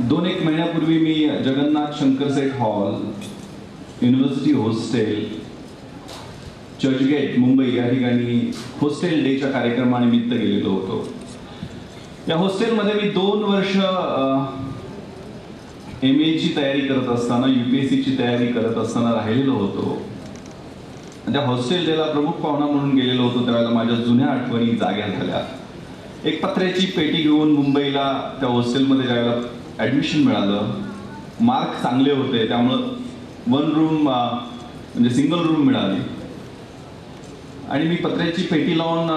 2-1 महिन्यापूर्वी मी Jagannath Shankarseth hall, university hostel, Churchgate Mumbai या ठिकाणी हॉस्टेल डेच्या कार्यक्रमानिमित्त गेलेलो होतो. या हॉस्टेलमध्ये मी 2 वर्ष MA ची तयारी करत असताना, UPSC ची तयारी करत असताना राहिलेलो होतो. त्या हॉस्टेल डेला प्रमुख पाहुणा म्हणून गेलेलो होतो. त्यावेळेला माझ्या जुन्या आठवणी जाग्या झाल्या. एक पत्र्याची पेटी घेऊन मुंबईला त्या हॉस्टेलमध्ये ज्यावेळेला ॲडमिशन मिळालं, मार्क चांगले होते, त्यामुळं 1 रूम म्हणजे सिंगल रूम मिळाली. आणि मी पत्र्याची पेटी लावून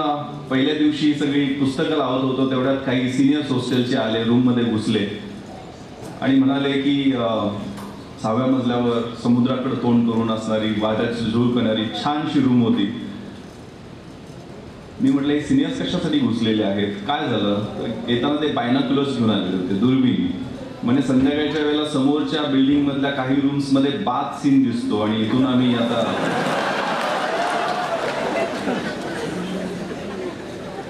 पहिल्या दिवशी सगळी पुस्तकं लावत होतो. तेवढ्यात काही सिनियर्स हॉस्टेलचे आले, रूममध्ये घुसले आणि म्हणाले की 6व्या मजल्यावर समुद्राकडे तोंड करून असणारी, वाऱ्याची झुळूक येणारी छानशी रूम होती. मी म्हटलं, सिनियर्स कशासाठी घुसलेले आहेत, काय झालं? येताना ते बायनाक्युलर्स घेऊन आलेले होते, दुर्बीण. म्हणजे संध्याकाळच्या वेळेला समोरच्या बिल्डिंग मधल्या काही रूम्स मध्ये बाथ सीन दिसतो आणि इथून आम्ही आता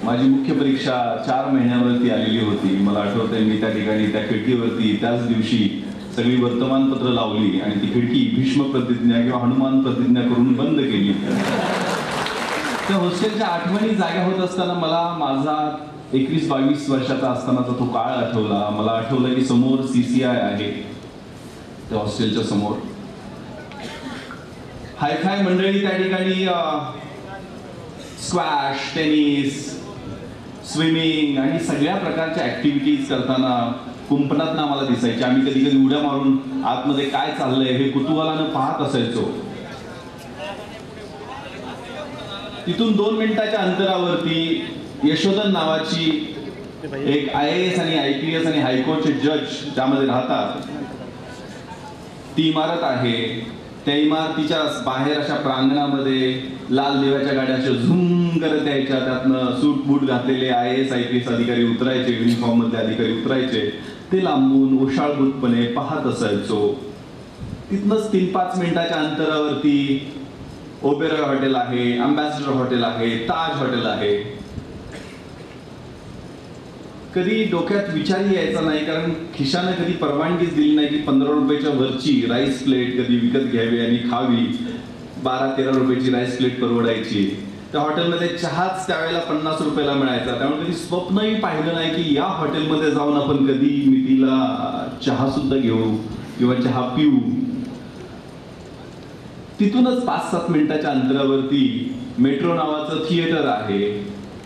माझी मुख्य परीक्षा 4 महिन्यावरती आलेली होती. मला आठवतंय मी त्या ठिकाणी त्या खिडकीवरती त्याच दिवशी सगळी वर्तमानपत्र लावली आणि ती खिडकी भीष्म प्रतिज्ञा किंवा हनुमान प्रतिज्ञा करून बंद केली. त्या हॉस्टेलच्या आठवणी जाग्या होत असताना मला माझा 21-22 वर्षाचा असतानाचा तो काळ आठवला. मला आठवलं की समोर CCI आहे, त्या हॉस्टेलच्या समोर हायफाय मंडळी त्या ठिकाणी स्क्वॅश, टेनिस, स्विमिंग आणि सगळ्या प्रकारच्या ऍक्टिव्हिटीज करताना कुंपणात आम्हाला दिसायचे. आम्ही कधी कधी उड्या मारून आतमध्ये काय चाललंय हे कुतूहलानं पाहत असायचो. तिथून 2 मिनिटाच्या अंतरावरती यशोधन नावाची एक IAS आणि IPS आणि हायकोर्टचे जज ज्यामध्ये राहतात ती इमारत आहे. त्या इमारतीच्या बाहेर अशा प्रांगणामध्ये लाल दिव्याच्या गाड्या झूम करत यायच्या. त्यातनं सूट बूट घातलेले IAS IPS अधिकारी उतरायचे, युनिफॉर्म मधले अधिकारी उतरायचे. ते लांबून ओशाळभूतपणे पाहत असायचो. तिथनंच 3-5 मिनिटाच्या अंतरावरती ओबेरॉय हॉटेल आहे, अँबॅसिडर हॉटेल आहे, ताज हॉटेल आहे. कधी डोक्यात विचारही यायचा नाही, कारण खिशाने कधी परवानगीच दिली नाही की 15 रुपयाच्या वरची राईस प्लेट कधी विकत घ्यावी आणि खावी. 12-13 रुपयाची राईस प्लेट परवडायची. त्या हॉटेलमध्ये चहाच त्यावेळेला 50 रुपयाला मिळायचा. त्यामुळे कधी स्वप्नही पाहिलं नाही की या हॉटेलमध्ये जाऊन आपण कधी मिठीला चहा सुद्धा घेऊ किंवा चहा पिऊ. तिथूनच 5-7 मिनिटाच्या अंतरावरती मेट्रो नावाचं थिएटर आहे,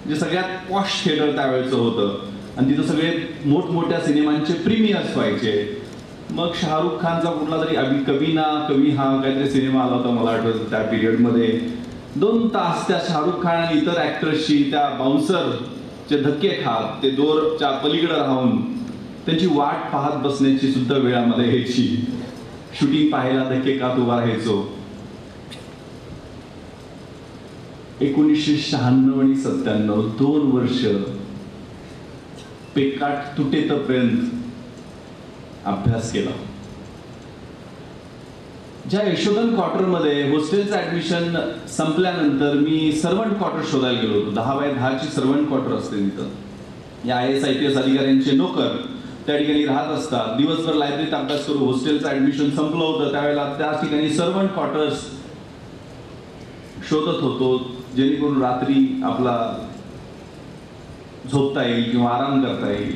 जे सगळ्यात पॉश थिएटर त्यावेळेचं होतं. आणि तिथं सगळे मोठमोठ्या सिनेमांचे प्रीमियर्स व्हायचे. मग शाहरुख खानचा कुठला तरी अभी कभी ना कभी हा काहीतरी सिनेमा आला होता मला आठवतं. त्या पिरियडमध्ये 2 तास त्या शाहरुख खान आणि इतर ऍक्टर्सची त्या बाउन्सरचे धक्के खात, ते दोरच्या पलीकडे राहून त्यांची वाट पाहत बसण्याची सुद्धा वेळ आम्हाला यायची. शूटिंग पाहायला धक्के खात उभा राहायचो. 1996 आणि 97 2 वर्ष पेकाट तुटेपर्यंत अभ्यास केला. ज्या यशोधन क्वार्टरमध्ये हॉस्टेलचं ऍडमिशन संपल्यानंतर मी सर्वंट क्वार्टर शोधायला गेलो होतो. 10x10 ची सर्वंट क्वार्टर असते तिथं. या IAS IPS अधिकाऱ्यांचे नोकर त्या ठिकाणी राहत असतात. दिवसभर लायब्ररीत अभ्यास करू. हॉस्टेलचं ऍडमिशन संपलं होतं त्यावेळेला त्या ठिकाणी सर्वंट क्वार्टर्स शोधत होतो, जेणेकरून रात्री आपला झोपता येईल किंवा आराम करता येईल.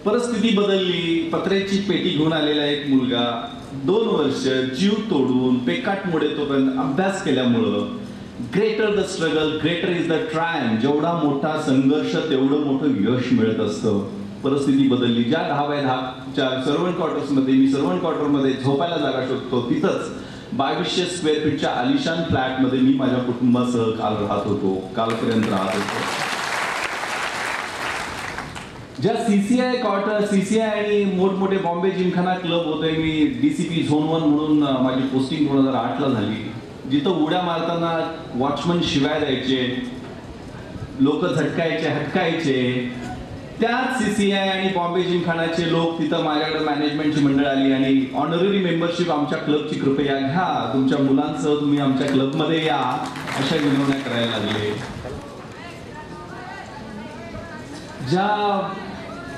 परिस्थिती बदलली. पत्र्याची पेटी घेऊन आलेला एक मुलगा 2 वर्ष जीव तोडून पेकाट मोडे तोपर्यंत अभ्यास केल्यामुळं greater the struggle greater is the Triumph. जेवढा मोठा संघर्ष तेवढं मोठं यश मिळत असतं. परिस्थिती बदलली. ज्या 10x10च्या सर्वंट क्वार्टर्स मध्ये मी सर्वंट क्वार्टर मध्ये झोपायला जागा शोधतो, तिथंच 2200 स्क्वेअर फीटच्या आलिशान फ्लॅट मध्ये मी माझ्या कुटुंबासह कालपर्यंत राहत होतो. ज्या CCI क्वार्टर, CCI आणि मोठमोठे बॉम्बे जिमखाना क्लब होते. मी DCP झोन 1 म्हणून माझी पोस्टिंग 2008 ला झाली. जिथं उड्या मारताना वॉचमन शिवाय द्यायचे, लोक झटकायचे, हटकायचे. त्याच CCI आणि बॉम्बे जिमखानाचे लोक तिथं माझ्याकडे मॅनेजमेंटची मंडळ आली आणि ऑनररी मेंबरशिप आमच्या क्लबची कृपया घ्या, तुमच्या मुलांसह तुम्ही आमच्या क्लबमध्ये या, अशा विनवण्या करायला लागले. ज्या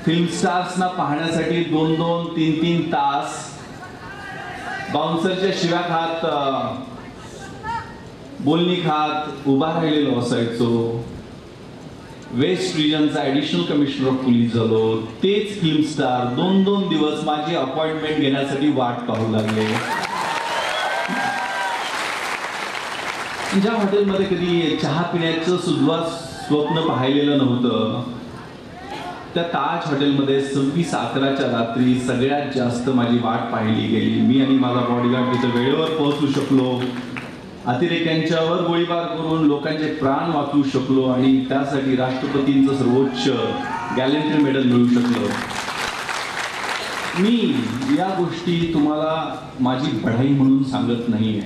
फिल्म स्टार्सना पाहण्यासाठी 2-2, 3-3 तास बाउन्सरच्या शिव्या खात, बोलणी खात उभा राहिलेलो असायचो. वेस्ट रिजनचा ऍडिशनल कमिशनर ऑफ पोलीस झालो. तेच फिल्म स्टार 2-2 दिवस माझी अपॉइंटमेंट घेण्यासाठी वाट पाहू लागले. ज्या हॉटेलमध्ये कधी चहा पिण्याचं सुद्धा स्वप्न पाहिलेलं नव्हतं, त्या ताज हॉटेलमध्ये 26/11च्या रात्री सगळ्यात जास्त माझी वाट पाहिली गेली. मी आणि माझा बॉडीगार्ड तिथे वेळेवर पोहोचू शकलो, अतिरेक्यांच्यावर गोळीबार करून लोकांचे प्राण वाचवू शकलो आणि त्यासाठी राष्ट्रपतींचं सर्वोच्च गॅलेंट्री मेडल मिळू शकलो. मी या गोष्टी तुम्हाला माझी बढाई म्हणून सांगत नाहीये.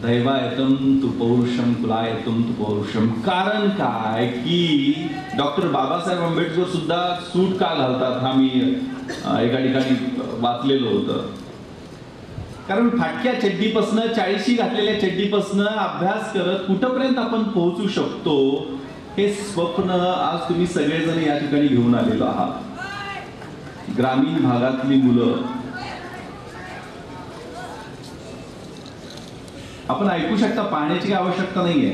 दैवायतम तु पौरुषम कुलायतम तु पौरुषम. कारण काय की डॉक्टर बाबासाहेब आंबेडकर सुद्धा सूट का घालतात हा मी एका ठिकाणी वाचलेलं होतं. कारण फाटक्या चड्डीपासनं, 40 घातलेल्या चड्डीपासनं अभ्यास करत कुठपर्यंत आपण पोहोचू शकतो हे स्वप्न आज तुम्ही सगळेजण या ठिकाणी घेऊन आलेलो आहात. ग्रामीण भागातली मुलं, आपण ऐकू शकता, पाहण्याची काही आवश्यकता नाहीये.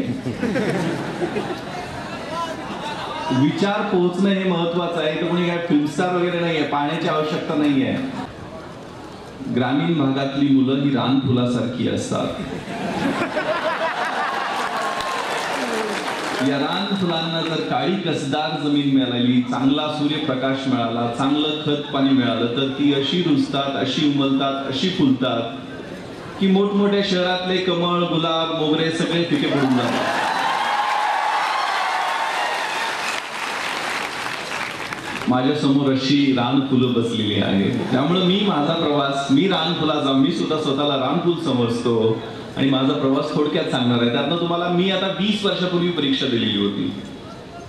विचार पोहोचणं हे महत्वाचं आहे. तर कोणी काय फिल्मस्टार वगैरे नाहीये, पाहण्याची आवश्यकता नाहीये. ग्रामीण भागातली मुलं ही रानफुलासारखी असतात. या रानफुलांना जर काळी कसदार जमीन मिळाली, चांगला सूर्यप्रकाश मिळाला, चांगलं खत पाणी मिळालं तर ती अशी रुजतात, अशी उमलतात, अशी फुलतात की मोठमोठ्या शहरातले कमळ, गुलाब, मोगरे सगळे फिके पडून जातात. माझ्या समोर अशी रानफुलं बसलेली आहेत. त्यामुळे मी माझा प्रवास, मी रानफुलाचा, मी सुद्धा स्वतःला रानफुल समजतो आणि माझा प्रवास थोडक्यात सांगणार आहे. त्यातनं तुम्हाला मी आता 20 वर्षापूर्वी परीक्षा दिलेली होती.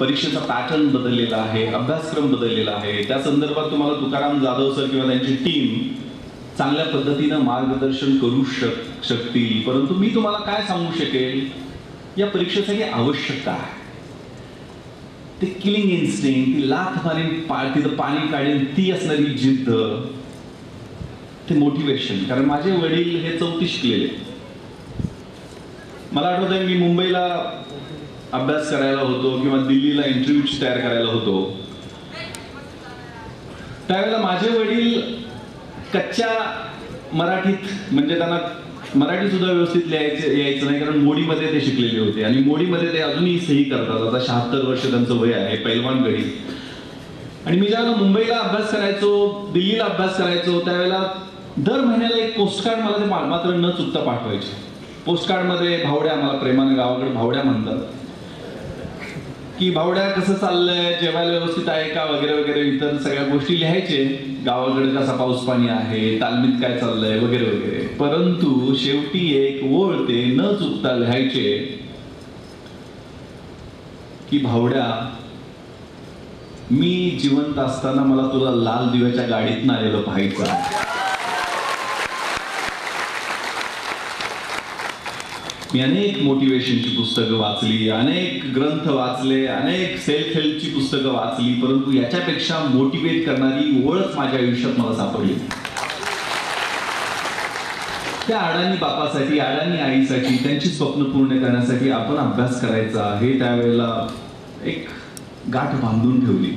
परीक्षेचा पॅटर्न बदललेला आहे, अभ्यासक्रम बदललेला आहे. त्या संदर्भात तुम्हाला तुकाराम जाधव सर किंवा त्यांची टीम चांगल्या पद्धतीनं मार्गदर्शन करू शकतील. परंतु मी तुम्हाला काय सांगू शकेल, या परीक्षेसाठी आवश्यक आहे ते किलिंग इन्स्टिंक्ट, ती लाथ मारीन तिथं पाणी काढेल ती असणारी जिद्द, ते मोटिवेशन. कारण माझे वडील हे 34 शिकलेले. मला आठवतंय मी मुंबईला अभ्यास करायला होतो किंवा दिल्लीला इंटरव्ह्यू तयार करायला होतो, त्यावेळेला माझे वडील कच्च्या मराठीत, म्हणजे त्यांना मराठी सुद्धा व्यवस्थित यायचं नाही, कारण मोडीमध्ये ते शिकलेले होते आणि मोडीमध्ये ते अजूनही सही करतात. आता 76 वर्ष त्यांचं वय आहे, पैलवान गडी. आणि मी ज्यावेळेला मुंबईला अभ्यास करायचो, दिल्लीला अभ्यास करायचो, त्यावेळेला दर महिन्याला एक पोस्टकार्ड मला ते मात्र न चुकता पाठवायचे. पोस्टकार्डमध्ये भावड्या, मला प्रेमाने गावाकडे भावड्या म्हणतात, की भावड्या कसं चाललंय, जेवायला व्यवस्थित आहे का वगैरे वगैरे इतर सगळ्या गोष्टी लिहायचे. गावाकडे कसा पाऊस पाणी आहे, तालमीत काय चाललंय वगैरे वगैरे. परंतु शेवटी एक ओळ ते न चुकता लिहायचे की भावड्या, मी जिवंत असताना मला तुला लाल दिव्याच्या गाडीत आलेलं पाहायचं. मी अनेक मोटिवेशनची पुस्तकं वाचली, अनेक ग्रंथ वाचले, अनेक सेल्फ हेल्पची पुस्तकं वाचली, परंतु याच्यापेक्षा मोटिवेट करणारी ओळख माझ्या आयुष्यात मला सापडली. त्या अडाणी बापासाठी, अडाणी आईसाठी, त्यांची स्वप्न पूर्ण करण्यासाठी आपण अभ्यास करायचा, हे त्यावेळेला एक गाठ बांधून ठेवली.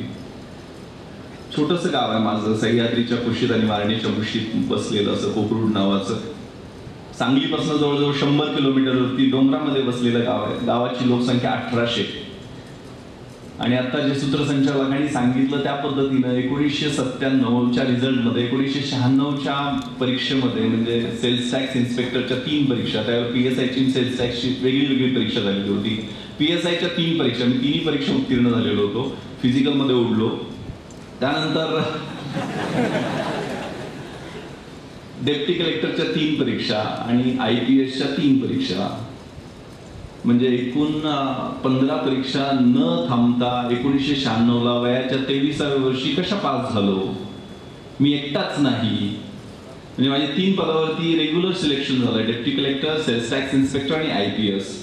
छोटंसं गाव आहे माझं, सह्याद्रीच्या कुशीत आणि वारणीच्या कुशीत बसलेलं असं कोकरूड नावाचं. सांगलीपासून जवळजवळ 100 किलोमीटरवरती डोंगरामध्ये बसलेलं गाव आहे. गावाची लोकसंख्या 1800. आणि आता जे सूत्रसंचालकांनी सांगितलं त्या पद्धतीनं 1997च्या रिझल्टमध्ये, 1996च्या परीक्षेमध्ये, म्हणजे सेल्स टॅक्स इन्स्पेक्टरच्या 3 परीक्षा, त्यावर PSIची सेल्स टॅक्सची वेगळी परीक्षा झालेली होती. PSIच्या 3 परीक्षा, मी 3ही परीक्षा उत्तीर्ण झालेलो होतो. फिजिकलमध्ये उडलो. त्यानंतर डेप्टी कलेक्टरच्या 3 परीक्षा आणि IPSच्या 3 परीक्षा, म्हणजे एकूण 15 परीक्षा न थांबता 1996ला वयाच्या 23व्या वर्षी कशा पास झालो. मी एकटाच नाही, म्हणजे माझे 3 पदावरती रेग्युलर सिलेक्शन झालं, deputy collector, sales tax inspector आणि IPS.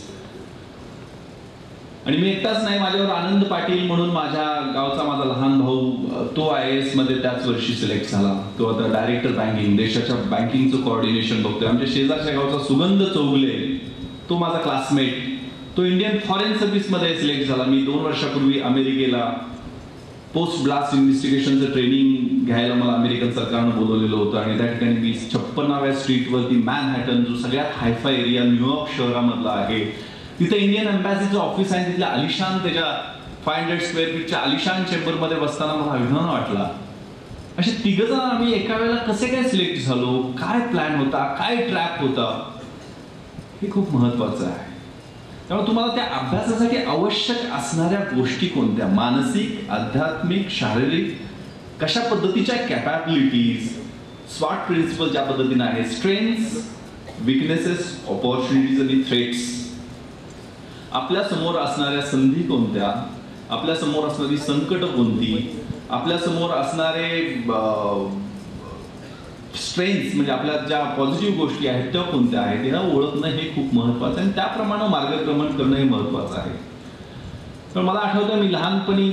आणि मी एकटाच नाही, माझ्यावर आनंद पाटील म्हणून माझ्या गावचा माझा लहान भाऊ, तो IAS मध्ये त्याच वर्षी सिलेक्ट झाला. तो आता डायरेक्टर बँकिंग, देशाच्या बँकिंगचं कोऑर्डिनेशन बघतोय. आमच्या शेजारच्या गावचा सुगंध चौगले, तो माझा क्लासमेट, तो इंडियन फॉरेन सर्व्हिसमध्ये सिलेक्ट झाला. मी 2 वर्षापूर्वी अमेरिकेला पोस्ट ब्लास्ट इन्व्हेस्टिगेशनचं ट्रेनिंग घ्यायला मला अमेरिकन सरकारनं बोलवलेलं होतं. आणि त्या ठिकाणी मी 56व्या स्ट्रीटवरती मॅनहॅटन, जो सगळ्यात हायफाय एरिया न्यूयॉर्क शहरामधला आहे, तिथे इंडियन एम्बॅसीचं ऑफिस आहे. तिथल्या आलिशान, त्याच्या 500 स्क्वेअर फीटच्या आलिशान चेंबरमध्ये बसताना मला अभिमान वाटला. असे 3 जण आम्ही एका वेळेला कसे काय सिलेक्ट झालो, काय प्लॅन होता, काय ट्रॅप होता, हे खूप महत्वाचं आहे. त्यामुळे तुम्हाला त्या अभ्यासासाठी आवश्यक असणाऱ्या गोष्टी कोणत्या, मानसिक, आध्यात्मिक, शारीरिक, कशा पद्धतीच्या कॅपॅबिलिटीज, स्वॉट प्रिन्सिपल ज्या पद्धतीने आहे, स्ट्रेंथ्स, विकनेसेस, ऑपॉर्च्युनिटीज आणि थ्रेट्स, आपल्या समोर असणाऱ्या संधी कोणत्या, आपल्या समोर असणारी संकट कोणती, आपल्या समोर असणारे स्ट्रेंथ्स म्हणजे आपल्या ज्या पॉझिटिव्ह गोष्टी आहेत त्या कोणत्या आहेत, ह्या ओळखणं हे खूप महत्वाचं आहे. आणि त्याप्रमाणे मार्गक्रमण करणं हे महत्वाचं आहे. तर मला आठवतं, मी लहानपणी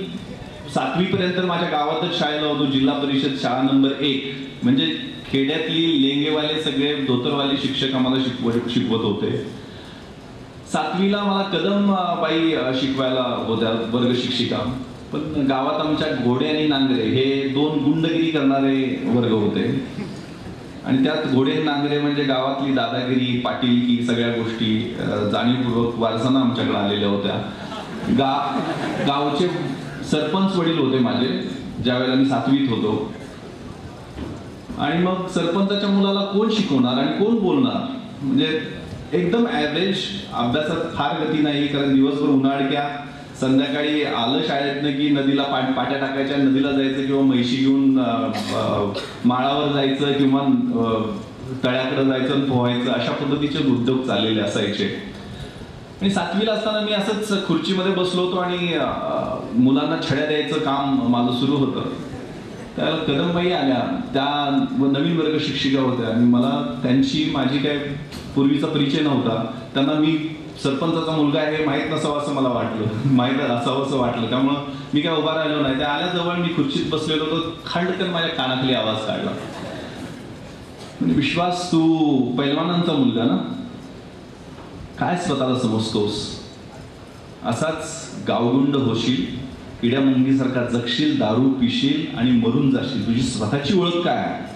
7वी पर्यंत माझ्या गावातच शाळेला होतो, जिल्हा परिषद शाळा नंबर 1. म्हणजे खेड्यातली लेंगेवाले सगळे धोतरवाले शिक्षक आम्हाला शिकवत होते. 7वीला मला कदम बाई शिकवायला होत्या, वर्ग शिक्षिका. पण गावात आमच्या घोडे आणि नांगरे हे 2 गुंडगिरी करणारे वर्ग होते. आणि त्यात घोडे नांगरे म्हणजे गावातली दादागिरी, पाटीलकी, सगळ्या गोष्टी जाणीवपूर्वक वारसानं आमच्याकडे आलेल्या होत्या. गावचे सरपंच वडील होते माझे, ज्या वेळेला मी 7वीत होतो. आणि मग सरपंचाच्या मुलाला कोण शिकवणार आणि कोण बोलणार, म्हणजे एकदम ॲव्हरेज, अभ्यासात फार गती नाही, कारण दिवसभर उन्हाळक्या, संध्याकाळी आलं शाळेतनं की नदीला पाट्या टाकायच्या, नदीला जायचं किंवा म्हैशी घेऊन माळावर जायचं किंवा तळ्याकडे जायचं आणि पोहायचं, अशा पद्धतीचे उद्योग चाललेले असायचे. आणि 7वीला असताना मी असंच खुर्चीमध्ये बसलो होतो आणि मुलांना छड्या द्यायचं काम माझं सुरू होतं. त्याला कदमबाई आल्या, त्या नवीन वर्ग शिक्षिका होत्या आणि मला त्यांची माझी काय पूर्वीचा परिचय नव्हता. त्यांना मी सरपंचाचा मुलगा आहे हे माहीत नसावं असं मला वाटलं, माहीत असावं असं वाटलं. त्यामुळं मी काय उभा राहिलो नाही. त्या आल्याजवळ मी खुर्चीत बसलेलो होतो, खंडकन माझ्या कानाखाली आवाज काढला, म्हणजे विश्वास, तू पैलवानांचा मुलगा ना, काय स्वतःला समजतोस, असाच गावगुंड होशील, किड्या मुंगीसारखा जगशील, दारू पिशील आणि मरून जाशील, तुझी स्वतःची ओळख काय आहे.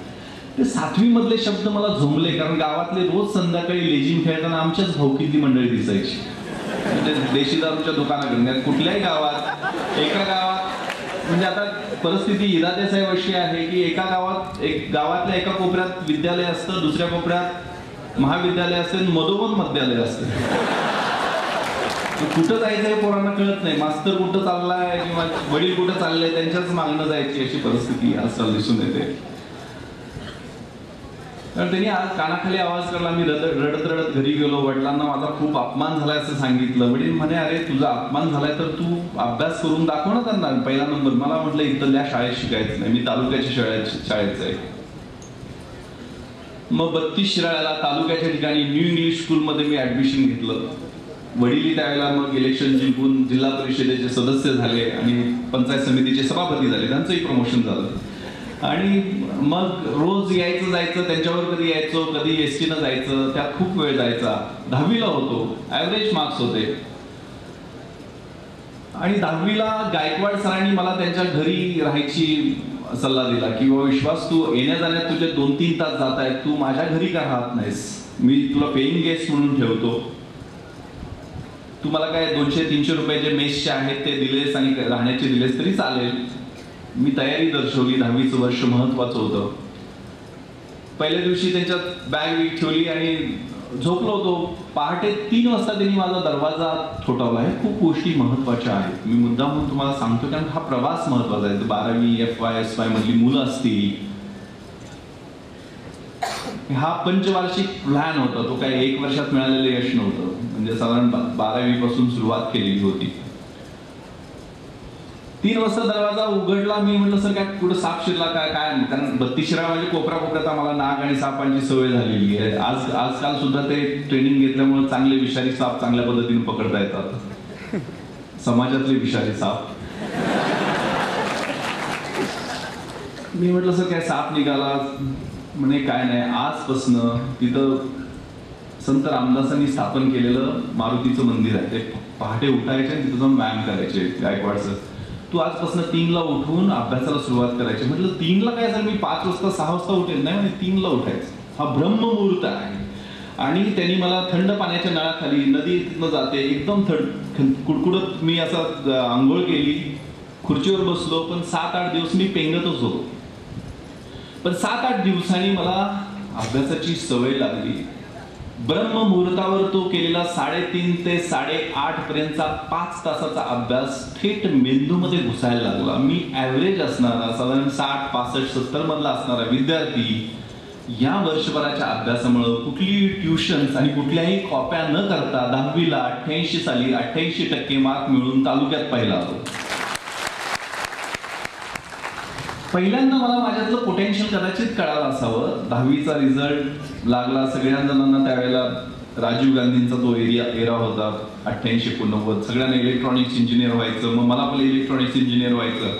ते 7वी मधले शब्द मला झोंबले, कारण गावातले रोज संध्याकाळी लेझिम खेळताना आमच्याच भाऊकीतली मंडळी दिसायची. म्हणजे देशी दारूच्या दुकानाकडे कुठल्याही गावात, एका गावात, म्हणजे आता परिस्थिती इरादेसाहेब अशी आहे की एका गावातल्या एका कोपऱ्यात विद्यालय असतं, दुसऱ्या कोपऱ्यात महाविद्यालय असतं, मधोमध मध्यालय असतं. कुठं जायचं हे पोरांना कळत नाही, मास्तर कुठं चाललाय किंवा वडील कुठं चालले त्यांच्याच मागणं जायची, अशी परिस्थिती आजकाल दिसून येते. कारण त्यांनी आज कानाखाली आवाज करला, मी रडत रडत घरी गेलो, वडिलांना माझा खूप अपमान झालाय असं सांगितलं. वडील म्हणे, अरे तुझा अपमान झालाय तर तू अभ्यास करून दाखव ना त्यांना, पहिला नंबर. मला म्हटलं इथल्या शाळेत शिकायचं नाही, मी तालुक्याच्या शाळेत आहे. मग 32 शिराळ्याला तालुक्याच्या ठिकाणी न्यू इंग्लिश स्कूलमध्ये मी ऍडमिशन घेतलं. वडील त्यावेळेला मग इलेक्शन जिंकून जिल्हा परिषदेचे सदस्य झाले आणि पंचायत समितीचे सभापती झाले, त्यांचंही प्रमोशन झालं. आणि मग रोज यायचं जायचं त्यांच्यावर, कधी यायचो कधी ST न जायचं, त्यात खूप वेळ जायचा. 10वीला होतो, ॲव्हरेज मार्क्स होते. आणि 10वीला गायकवाड सरांनी मला त्यांच्या घरी राहायची सल्ला दिला की बाबा विश्वास, तू येण्या जाण्यात तुझे 2-3 तास जात आहेत, तू माझ्या घरी का राहत नाहीस, मी तुला पेईंग गेस्ट म्हणून ठेवतो, तू मला काय 200-300 रुपये जे मेसचे आहेत ते दिलेस आणि राहण्याचे दिलेस तरी चालेल. मी तयारी दर्शवली. 10वीचं वर्ष महत्वाचं होतं. पहिल्या दिवशी त्यांच्यात बॅग ठेवली आणि झोपलो होतो. पहाटे 3 वाजता त्यांनी माझा दरवाजा ठोठावला. हे खूप गोष्टी महत्वाच्या आहेत, मी मुद्दाम म्हणून तुम्हाला सांगतो, कारण हा प्रवास महत्वाचा आहे. 12वी FY SY मधली मुलं असतील, हा पंचवार्षिक प्लॅन होता, तो काय 1 वर्षात मिळालेलं यश नव्हतं. म्हणजे साधारण 12वी पासून सुरुवात केलेली होती. 3 वाजता दरवाजा उघडला. मी म्हटलं सर काय कुठं साप शिरला काय, कारण 32 शिराळा म्हणजे कोपऱ्यात आम्हाला नाग आणि सापांची सवय झालेली आहे. आजकाल सुद्धा ते ट्रेनिंग घेतल्यामुळे चांगले विषारी साप चांगल्या पद्धतीने पकडता येतात. समाजातले विषारी साप. मी म्हटलं सर काय साप निघाला? म्हणे काय नाही, आजपासनं तिथं संत रामदासांनी स्थापन केलेलं मारुतीचं मंदिर आहे, ते पहाटे उठायचे आणि तिथं जाऊन व्यायाम करायचे. गायकवाड सर, तू आजपासून 3ला उठून अभ्यासाला सुरुवात करायची. म्हटलं 3ला काय सर, मी 5 वाजता 6 वाजता उठेल. नाही म्हणजे 3ला उठायचं, हा ब्रह्ममुहूर्त आहे. आणि त्यांनी मला थंड पाण्याच्या नळाखाली, नदी तिथनं जाते एकदम कुडकुडत, मी असं आंघोळ केली, खुर्चीवर बसलो. पण 7-8 दिवस मी पेंगतच होतो. पण 7-8 दिवसांनी मला अभ्यासाची सवय लागली. ब्रह्ममुहूर्तावर तो केलेला 3:30 ते 8:30 पर्यंतचा 5 तासाचा अभ्यास थेट मेंदूमध्ये घुसायला लागला. मी ॲव्हरेज असणारा, साधारण 60, 65, 70 मधला असणारा विद्यार्थी या वर्षभराच्या अभ्यासामुळे कुठलीही ट्युशन्स आणि कुठल्याही कॉप्या न करता 10वीला 88 साली 88% मार्क मिळून तालुक्यात पहिला आलो. पहिल्यांदा मला माझ्यातलं पोटेन्शियल कदाचित कळालं असावं. 10वीचा रिझल्ट लागला. सगळ्या जणांना त्यावेळेला राजीव गांधींचा तो एरा होता 88-89. सगळ्यांना इलेक्ट्रॉनिक्स इंजिनियर व्हायचं. मग मला पण इलेक्ट्रॉनिक्स इंजिनियर व्हायचं.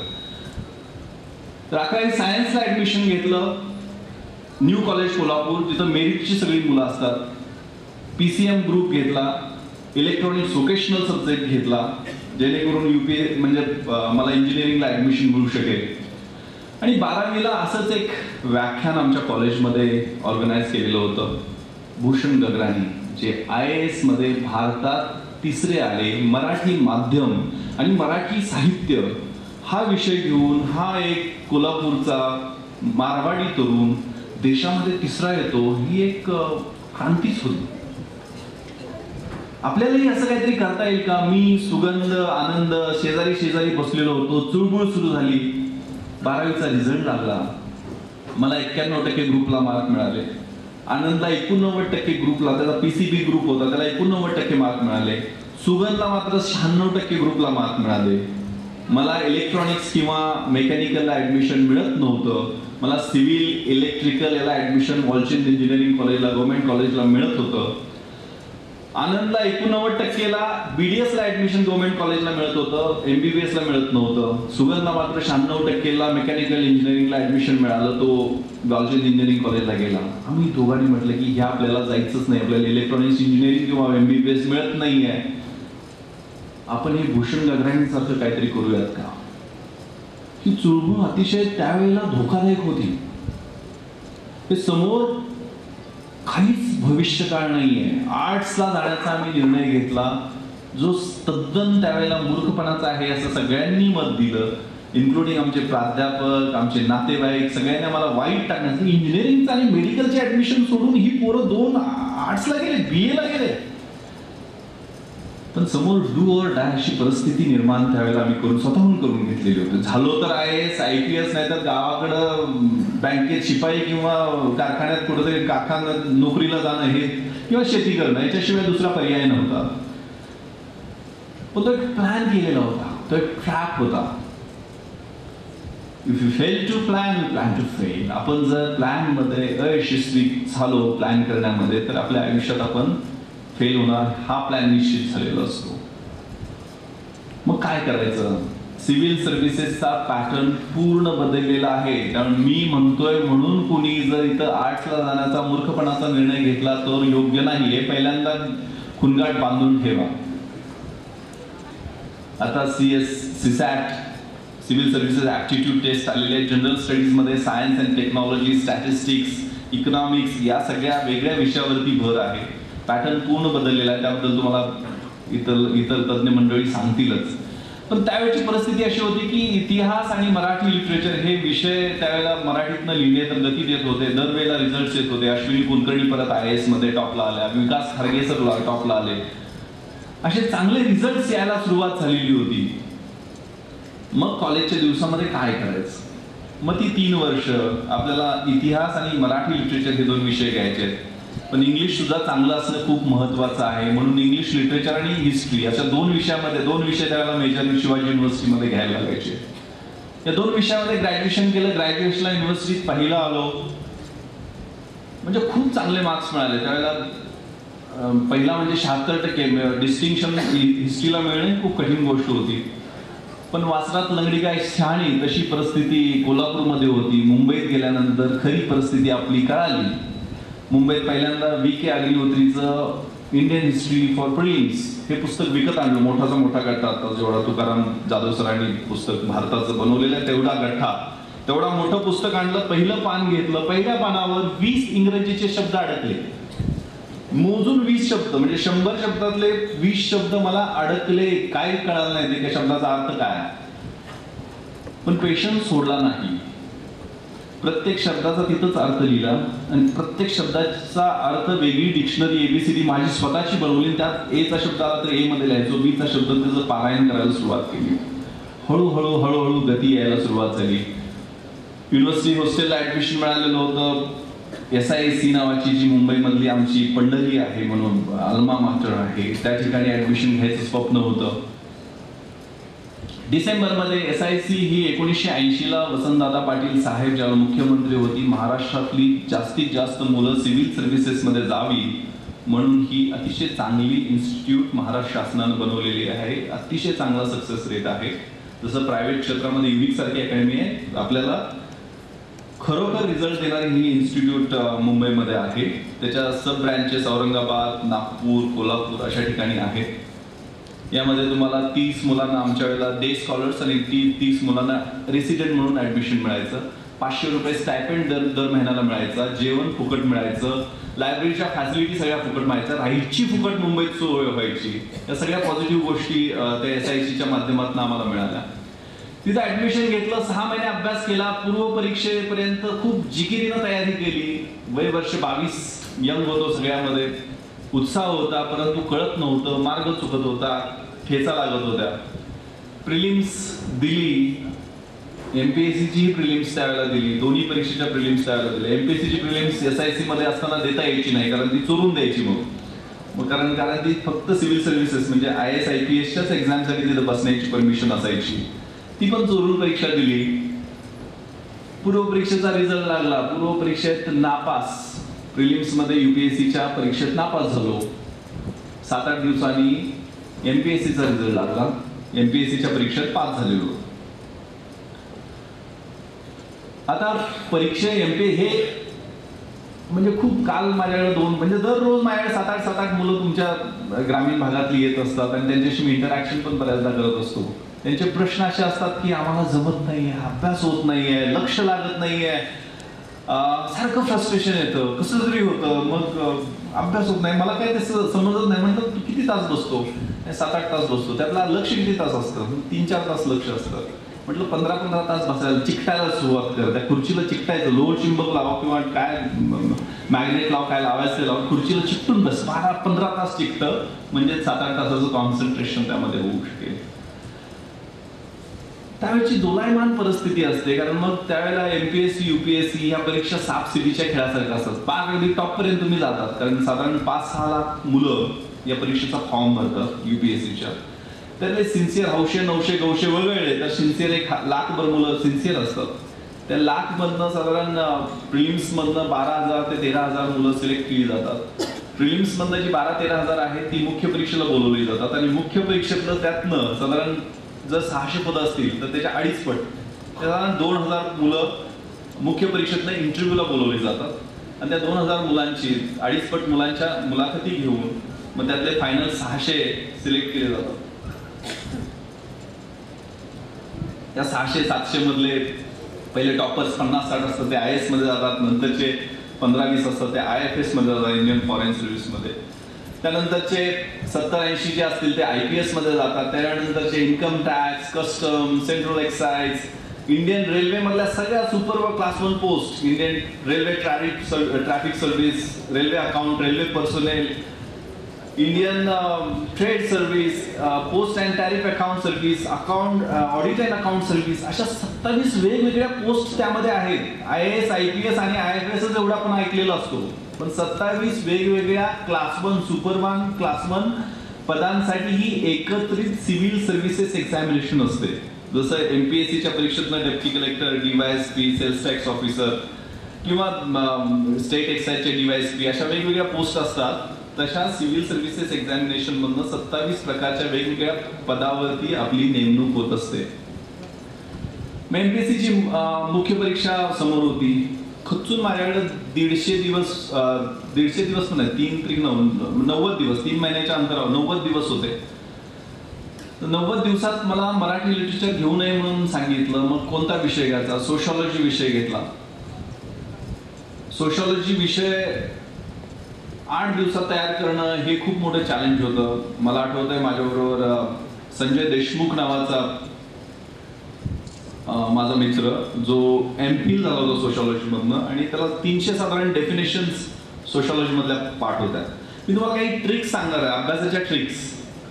तर 11वी सायन्सला ऍडमिशन घेतलं. न्यू कॉलेज कोल्हापूर, तिथं मेरिटची सगळी मुलं असतात. PCM ग्रुप घेतला. इलेक्ट्रॉनिक्स व्होकेशनल सब्जेक्ट घेतला, जेणेकरून UPA म्हणजे मला इंजिनिअरिंगला ऍडमिशन मिळू शकेल. आणि 12वीला असंच एक व्याख्यान आमच्या कॉलेजमध्ये ऑर्गनाईज केलेलं होतं. भूषण गगराणी, जे IAS मध्ये भारतात 3रे आले. मराठी माध्यम आणि मराठी साहित्य हा विषय घेऊन हा एक कोल्हापूरचा मारवाडी तरुण देशामध्ये 3रा येतो, ही एक क्रांतीच होती. आपल्यालाही असं काहीतरी करता येईल का? मी, सुगंध, आनंद शेजारी शेजारी बसलेलो होतो. चुळबुळ सुरू झाली. 12वीचा रिझल्ट लागला. मला 91% ग्रुपला मार्क मिळाले. आनंदला 89% ग्रुपला, त्याचा PCB ग्रुप होता, त्याला 89% मार्क मिळाले. सुगंधला मात्र 96% ग्रुपला मार्क मिळाले. मला इलेक्ट्रॉनिक्स किंवा मेकॅनिकलला ऍडमिशन मिळत नव्हतं. मला सिव्हिल, इलेक्ट्रिकल याला ऍडमिशन वॉलचंद इंजिनिअरिंग कॉलेजला, गव्हर्नमेंट कॉलेजला मिळत होतं. आनंदला 89%ला BDS ला ऍडमिशन गव्हर्नमेंट कॉलेजला मिळत होतं, MBBS ला मिळत नव्हतं. सुगंधला मात्र 96%ला मेकॅनिकल इंजिनिअरिंगला ऍडमिशन मिळालं, तो वॉलचंद इंजिनिअरिंग कॉलेजला गेला. आम्ही दोघांनी म्हटलं की ह्या आपल्याला जायचंच नाही, आपल्याला इलेक्ट्रॉनिक्स इंजिनिअरिंग किंवा MBBS मिळत नाहीये, आपण हे भूषण गगराणीसारखं काहीतरी करूयात का? ही चुळबुळ अतिशय त्यावेळेला धोकादायक होती. हे समोर काहीच भविष्यकाळ नाहीये. आर्ट्सला जाण्याचा आम्ही निर्णय घेतला, जो तद्दन त्यावेळेला मूर्खपणाचा आहे असं सगळ्यांनी मत दिलं, इन्क्लुडिंग आमचे प्राध्यापक, आमचे नातेवाईक. सगळ्यांनी आम्हाला वाईट टाकण्याचं. इंजिनिअरिंगचं आणि मेडिकलचे ऍडमिशन सोडून ही पोरं 2 आर्ट्सला गेले, BA ला गेले. पण समोर डू ऑर डाय अशी परिस्थिती निर्माण त्यावेळेला आम्ही स्वतःहून करून घेतलेली होती. झालो तर IAS, IPS, नाही तर गावाकडं बँकेत शिपाई किंवा कारखान्यात कुठेतरी कारखान्यात नोकरीला जाणं हे, किंवा शेती करणं, याच्याशिवाय दुसरा पर्याय नव्हता. पण तो एक प्लॅन केलेला होता, तो एक ट्रॅप होता. If you fail to plan, you plan to fail. आपण जर प्लॅन मध्ये अयशस्वी झालो प्लॅन करण्यामध्ये, तर आपल्या आयुष्यात आपण फेल होणार, हा प्लॅन निश्चित झालेला असतो. मग काय करायचं? सिव्हिल सर्व्हिसेसचा पॅटर्न पूर्ण बदललेला आहे. त्यामुळे मी म्हणतोय, म्हणून कुणी जर इथं आर्ट्सला जाण्याचा मूर्खपणाचा निर्णय घेतला तर योग्य नाही. हे पहिल्यांदा खुणगाट बांधून ठेवा. आता CSAT, civil services aptitude test आलेले आहेत. जनरल स्टडीज मध्ये science and technology, statistics, economics या सगळ्या वेगळ्या विषयावरती भर आहे. पॅटर्न पूर्ण बदललेला आहे. त्याबद्दल तुम्हाला इतर तज्ञ मंडळी सांगतीलच. पण त्यावेळेची परिस्थिती अशी होती की इतिहास आणि मराठी लिटरेचर हे विषय त्यावेळेला मराठीतनं लिहिले तर गती देत होते. दरवेळेला रिझल्ट येत होते. अश्विनी कुलकर्णी परत IAS मध्ये टॉपला आल्या, विकास खारगे सर टॉपला आले. असे चांगले रिझल्ट यायला सुरुवात झालेली होती. मग कॉलेजच्या दिवसामध्ये काय करायचं? मग ती 3 वर्ष आपल्याला इतिहास आणि मराठी लिटरेचर हे 2 विषय घ्यायचे आहेत. पण इंग्लिश सुद्धा चांगलं असणं खूप महत्वाचं आहे. म्हणून इंग्लिश लिटरेचर आणि हिस्ट्री अशा 2 विषयामध्ये 2 विषय त्यावेळेला मेजर शिवाजी युनिव्हर्सिटीमध्ये घ्यायला लागायचे. या 2 विषयामध्ये ग्रॅज्युएशन केलं. ग्रॅज्युएशनला युनिव्हर्सिटीत पहिला आलो. म्हणजे खूप चांगले मार्क्स मिळाले. त्यावेळेला पहिला म्हणजे 76% डिस्टिंक्शन हिस्ट्रीला मिळणे खूप कठीण गोष्ट होती. पण वासरात लंगडी काय शहाणी तशी परिस्थिती कोल्हापूरमध्ये होती. मुंबईत गेल्यानंतर खरी परिस्थिती आपली कळाली. मुंबईत पहिल्यांदा VK अग्निहोत्रीचं इंडियन हिस्ट्री फॉर प्रिलिम्स हे पुस्तक विकत आणलं. मोठाचा मोठा गठ्ठा, आता जेवढा तुकाराम जाधव सरांनी पुस्तक भारताचं बनवलेलं आहे तेवढा गठ्ठा, तेवढा मोठं पुस्तक आणलं. पहिलं पान घेतलं, पहिल्या पानावर 20 इंग्रजीचे शब्द अडकले. मोजून 20 शब्द, म्हणजे 100 शब्दातले 20 शब्द मला अडकले. काय कळालं नाही ते त्या शब्दाचा अर्थ काय. पण पेशन्स सोडला नाही. प्रत्येक शब्दाचा तिथंच अर्थ लिहिला आणि प्रत्येक शब्दाचा अर्थ वेगळी डिक्शनरी ABCD माझी स्वतःची बनवली. त्यात A चा शब्द आला तर A मध्ये लिहायचो, B चा शब्द त्याचं पारायण करायला सुरुवात केली. हळूहळू गती यायला सुरुवात झाली. युनिव्हर्सिटी हॉस्टेलला ऍडमिशन मिळालेलं होतं. SISC नावाची जी मुंबईमधली आमची पंढरी आहे म्हणून अल्मा मास्टर आहे, त्या ठिकाणी ऍडमिशन घ्यायचं स्वप्न होतं. डिसेंबरमध्ये SISC ही 1980ला वसंतदादा पाटील साहेब ज्यावेळी मुख्यमंत्री होती, महाराष्ट्रातली जास्तीत जास्त मुलं सिव्हिल सर्व्हिसेसमध्ये जावी म्हणून ही अतिशय चांगली इन्स्टिट्यूट महाराष्ट्र शासनानं बनवलेली आहे. अतिशय चांगला सक्सेस रेट आहे. जसं प्रायव्हेट क्षेत्रामध्ये युनिक सारखी अकॅडमी आहे, आपल्याला खरोखर रिझल्ट देणारी ही इन्स्टिट्यूट मुंबईमध्ये आहे. त्याच्या सब ब्रँचेस औरंगाबाद, नागपूर, कोल्हापूर अशा ठिकाणी आहेत. यामध्ये तुम्हाला 30 मुलांना आमच्या वेळेला डे स्कॉलर्स आणि 30 मुलांना रेसिडेंट म्हणून ऍडमिशन मिळायचं. 500 रुपये स्टायपेंड दर महिन्याला मिळायचा. जेवण फुकट मिळायचं. लायब्ररीच्या फॅसिलिटी सगळ्या फुकट मिळायच्या. राहायची फुकट मुंबईत सोय व्हायची. या सगळ्या पॉझिटिव्ह गोष्टी त्या SISCच्या माध्यमातून आम्हाला मिळाल्या. तिथं ऍडमिशन घेतलं. 6 महिने अभ्यास केला. पूर्व परीक्षेपर्यंत खूप जिकिरीनं तयारी केली. वय वर्ष 22, यंग होतो सगळ्यामध्ये. उत्साह होता, परंतु कळत नव्हतं, मार्ग चुकत होता, ठेचा लागत होत्या. प्रिलिम्स दिली. MPSCची प्रिलिम्स त्यावेळेला दिली. दोन्ही परीक्षेच्या प्रिलिम्स त्यावेळेला दिली. MPSCची प्रिलिम्स SISC मध्ये असताना देता यायची नाही, कारण ती चोरून द्यायची. मग कारण ती फक्त सिव्हिल सर्व्हिसेस म्हणजे IAS IPSच्याच एक्झामसाठी तिथं बसण्याची परमिशन असायची. ती पण चोरून परीक्षा दिली. पूर्व परीक्षेचा रिझल्ट लागला. पूर्व परीक्षेत नापास. प्रिलिम्स मध्ये UPSCच्या परीक्षेत नापास झालो. 7-8 दिवसांनी MPSCचा रिझल्ट लागला. MPSCच्या परीक्षेत पास झालेलो. आता परीक्षा हे म्हणजे खूप काल माझ्याकडे म्हणजे दररोज माझ्याकडे 7-8 मुलं तुमच्या ग्रामीण भागातली येत असतात आणि त्यांच्याशी मी इंटरॅक्शन पण बऱ्याचदा करत असतो. त्यांचे प्रश्न असे असतात की आम्हाला जमत नाहीये, अभ्यास होत नाहीये, लक्ष लागत नाहीये, सारखं फ्रस्ट्रेशन येतं, कसं तरी होतं, मग अभ्यास होत नाही, मला काय ते समजत नाही. म्हणतात तू किती तास बसतो? 7-8 तास बसतो. त्यातला लक्ष किती तास असतं? 3-4 तास लक्ष असतं. म्हटलं 15-15 तास बसायला, चिकटायला सुरुवात कर. त्या खुर्चीला चिकटायचं, लोह चिंबक लावा किंवा काय मॅग्नेट लाव, काय लावायचं ते लावून खुर्चीला चिकटून बस. 12-15 तास चिकटं म्हणजे 7-8 तासाचं कॉन्सन्ट्रेशन त्यामध्ये होऊ शकेल. त्यावेळेची दोलायमान परिस्थिती असते, कारण मग त्यावेळेला MPSC UPSC या परीक्षा सापशिडीच्या खेळासारख्या असतात. पार अगदी टॉप पर्यंत तुम्ही जातात, कारण साधारण 5-6 लाख मुलं या परीक्षेचा फॉर्म भरतात UPSCच्या. त्यातले सिन्सिअर 900 गवशे वगळले तर सिन्सिअर 1,00,000 मुलं सिन्सिअर असतात. त्या 1,00,000 मधनं साधारण प्रिलिम्स मधनं 12,000 ते 13,000 मुलं सिलेक्ट केली जातात. प्रिलिम्स मधनं जी 12-13,000 आहे ती मुख्य परीक्षेला बोलवली जातात आणि मुख्य परीक्षेतलं त्यातनं साधारण जर 600 पदं असतील तर त्याच्या 2.5 पट, साधारण 2,000 मुलं मुख्य परीक्षेतनं इंटरव्ह्यूला बोलवली जातात आणि त्या 2,000 मुलांची 2.5 पट मुलांच्या मुलाखती घेऊन मग त्यातले फायनल 600 सिलेक्ट केले जातात. त्या 600-700 मधले पहिले टॉपर्स 50-60 असतात, ते IAS मध्ये जातात. नंतरचे 15-20 असतात ते IFS मध्ये जातात, इंडियन फॉरेन सर्व्हिस मध्ये. त्यानंतरचे 70-80 जे असतील ते IPS मध्ये जातात. त्यानंतरचे income tax, custom, central excise, Indian railway मधल्या सगळ्या सुपर व class 1 post, Indian railway traffic service, railway account, railway personnel, Indian trade service, post and tariff account service, account audit and account service, अशा 27 वेगवेगळ्या post त्यामध्ये आहेत. IAS IPS आणि IFS एवढा पण ऐकलेला असतो, पण 27 वेगवेगळ्या क्लास 1 सुपरमॅन क्लास 1 पदांसाठी ही एकत्रित सिव्हिल सर्व्हिसेस एक्झामिनेशन असते. जसं MPSCच्या परीक्षेतनं deputy collector, DYSP, sales tax officer किंवा स्टेट एक्साइजचे DYSP अशा वेगवेगळ्या पोस्ट असतात. तशा सिव्हिल सर्व्हिसेस एक्झामिनेशन मधनं 27 प्रकारच्या वेगवेगळ्या पदावरती आपली नेमणूक होत असते. एमपीएससी ची मुख्य परीक्षा समोर होती. खचून माझ्याकडे 150 दिवस पण नाही, 90 दिवस, 3 महिन्याच्या अंतरावर 90 दिवस होते. 90 दिवसात मला मराठी लिटरेचर घेऊ नये म्हणून सांगितलं. मग कोणता विषय घ्यायचा? सोशॉलॉजी विषय घेतला. सोशॉलॉजी विषय 8 दिवसात तयार करणं हे खूप मोठं चॅलेंज होतं. मला आठवतंय माझ्याबरोबर संजय देशमुख नावाचा माझा मित्र, जो एमफिल झाला होता सोशॉलॉजी मधनं, आणि त्याला 300 साधारण डेफिनेशन्स सोशॉलॉजी मधल्या पाठ होत्या. मी तुम्हाला काही ट्रिक्स सांगणार आहे, अभ्यासाच्या ट्रिक्स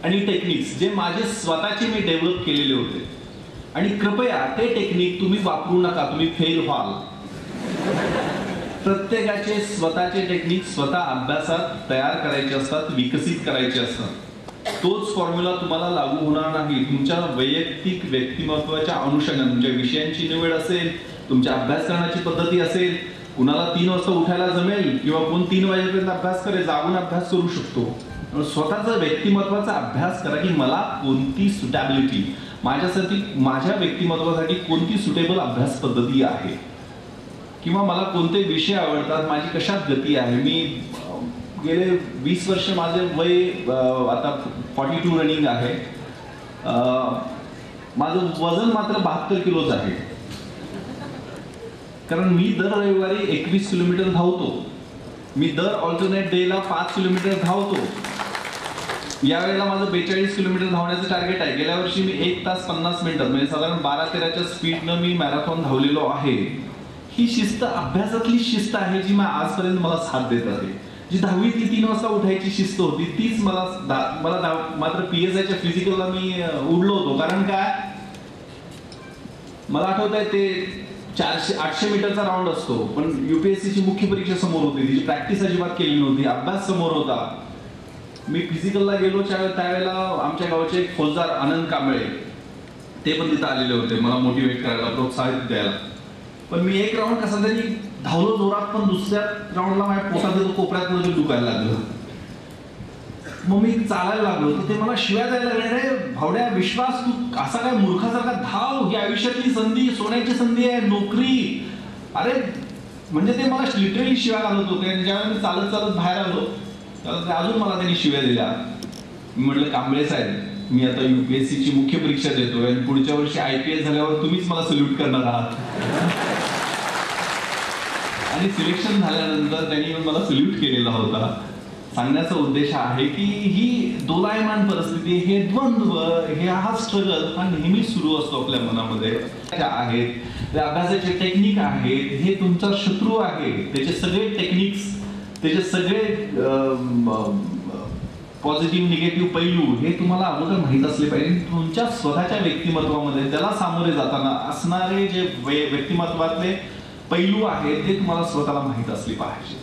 आणि टेक्निक्स जे माझे स्वतःचे मी डेव्हलप केलेले होते. आणि कृपया ते टेक्निक तुम्ही वापरू नका, तुम्ही फेल व्हाल. प्रत्येकाचे स्वतःचे टेक्निक स्वतः अभ्यासात तयार करायचे असतात, विकसित करायचे असतात. तोच फॉर्म्युला तुम्हाला लागू होणार नाही. तुमच्या वैयक्तिक व्यक्तिमत्वाच्या अनुषंगाने तुमच्या विषयांची निवड असेल, तुमच्या अभ्यास करण्याची पद्धती असेल, कुणाला 3 वाजता उठायला जमेल किंवा कोण 3 वाजेपर्यंत अभ्यास करेल, जागून अभ्यास करू शकतो. स्वतःचा व्यक्तिमत्वाचा अभ्यास करा की मला कोणती सुटेबिलिटी, माझ्यासाठी माझ्या व्यक्तिमत्वासाठी कोणती सुटेबल अभ्यास पद्धती आहे, किंवा मला कोणते विषय आवडतात, माझी कशात गती आहे. मी गेले 20 वर्ष, माझे वय आता 42 रनिंग आहे. माझं वजन मात्र 72 किलोच आहे. कारण मी दर रविवारी 21 किलोमीटर धावतो. मी दर ऑल्टरनेट डेला 5 किलोमीटर धावतो. यावेळेला माझं 42 किलोमीटर धावण्याचं टार्गेट आहे. गेल्या वर्षी मी 1 तास 50 मिनिटात, म्हणजे साधारण 12-13च्या स्पीडनं मी मॅरेथॉन धावलेलो आहे. ही शिस्त अभ्यासातली शिस्त आहे जी आजपर्यंत मला साथ देत आहे. जी 10वीतली 3 वाजता उठायची शिस्त होती तीच मला मात्र PSIच्या फिजिकलला मी उडलो होतो. कारण काय, मला आठवत आहे ते 400-800 मीटरचा राऊंड असतो, पण UPSCची मुख्य परीक्षा समोर होती, तिची प्रॅक्टिस अजिबात केली नव्हती, अभ्यास समोर होता. मी फिजिकलला गेलो त्यावेळेला आमच्या गावचे एक फौजदार आनंद कांबळे, ते पण तिथं आलेले होते मला मोटिवेट करायला, प्रोत्साहित द्यायला. पण मी एक राऊंड कसा तरी धावलो जोरात, पण दुसऱ्या राऊंडला माझ्या पोटात कोपऱ्यात मध्ये दुखायला लागलं. मग मी चालायला लागलो तर ते मला शिव्या द्यायला लागले, रे भावड्या विश्वास, तू असा काय मूर्खासारखा धाव, ही आयुष्यातली संधी, सोन्याची संधी आहे, नोकरी. अरे म्हणजे ते मला लिटरली शिव्या घालत होते. आणि ज्यावेळेला मी चालत चालत बाहेर आलो त्याला अजून मला त्यांनी शिव्या दिल्या. मी म्हटलं, कांबळे साहेब, मी आता UPSCची मुख्य परीक्षा देतोय आणि पुढच्या वर्षी IPS झाल्यावर तुम्हीच मला सल्यूट करणार आहात. आणि सिलेक्शन झाल्यानंतर त्यांनी मला सल्यूट केलेला होता. सांगण्याचा उद्देश आहे की ही दोलायमान परिस्थिती, हे द्वंद्व, हा स्ट्रगल हा नेहमी सुरू असतो आपल्या मनामध्ये. आहेत अभ्यासाचे टेक्निक आहेत, हे तुमचा शत्रू आहे. त्याचे सगळे टेक्निक्स, त्याचे सगळे पॉझिटिव्ह निगेटिव्ह पैलू हे तुम्हाला अगोदर माहीत असले पाहिजे. तुमच्या स्वतःच्या व्यक्तिमत्वामध्ये त्याला सामोरे जाताना असणारे जे व्यक्तिमत्वातले पैलू आहेत ते तुम्हाला स्वतःला माहीत असले पाहिजे.